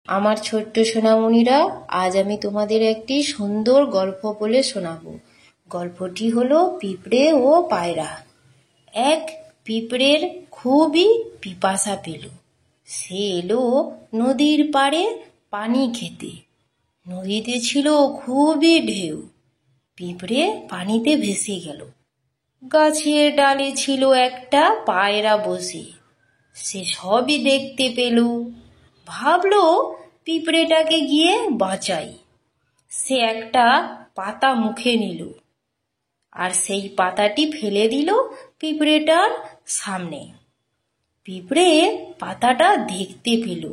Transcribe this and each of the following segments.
আমার ছোট্ট সোনামণিরা, আজ আমি তোমাদের একটি সুন্দর গল্প বলে শোনাবো। গল্পটি হলো পিঁপড়ে ও পায়রা। এক পিঁপড়ের খুবই পিপাসা পেল। সে এলো নদীর পাড়ে পানি খেতে। নদীতে ছিল খুবই ঢেউ। পিঁপড়ে পানিতে ভেসে গেল। গাছের ডালে ছিল একটা পায়রা বসে। সে সবই দেখতে পেল। ভাবলো পিঁপড়েটাকে গিয়ে বাঁচাই। সে একটা পাতা মুখে নিল আর সেই পাতাটি ফেলে দিল পিঁপড়েটার সামনে। পিঁপড়ে পাতাটা দেখতে পেল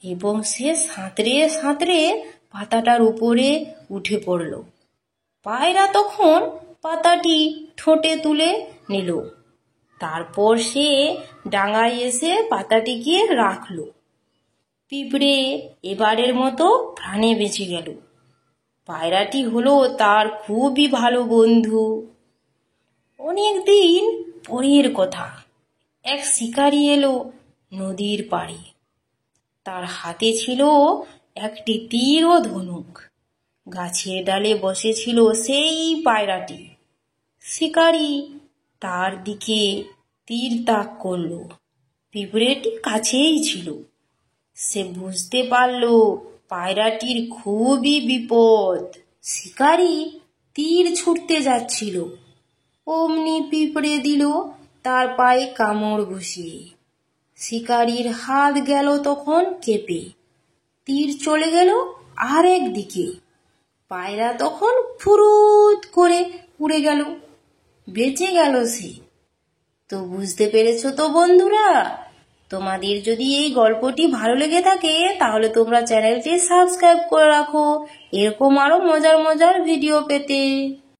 এবং সে সাঁতরে সাঁতরে পাতাটার উপরে উঠে পড়ল। পায়রা তখন পাতাটি ঠোঁটে তুলে নিল। তারপর সে ডাঙায় এসে পাতাটিকে রাখল। পিঁপড়ে এবারের মতো প্রাণে বেঁচে গেল। পায়রাটি হলো তার খুবই ভালো বন্ধু। অনেকদিন পরের কথা, এক শিকারী এলো নদীর পাড়ে। তার হাতে ছিল একটি তীর ও ধনুক। গাছের ডালে বসেছিল সেই পায়রাটি। শিকারী তার দিকে তীর তাক করল। পিঁপড়েটি কাছেই ছিল। সে বুঝতে পারল পায়রাটির খুবই বিপদ। শিকারী তীর ছুটতে যাচ্ছিল, অমনি পিঁপড়ে দিল তার পায়ে কামড় বসিয়ে। শিকারীর হাত গেল তখন কেঁপে। তীর চলে গেল আরেক দিকে। পায়রা তখন ফুরুত করে উড়ে গেল। বেঁচে গেল সে। তো বুঝতে পেরেছো তো বন্ধুরা? তোমাদের যদি এই গল্পটি ভালো লেগে থাকে তাহলে তোমরা চ্যানেলটি সাবস্ক্রাইব করে রাখো এরকম আরো মজার মজার ভিডিও পেতে।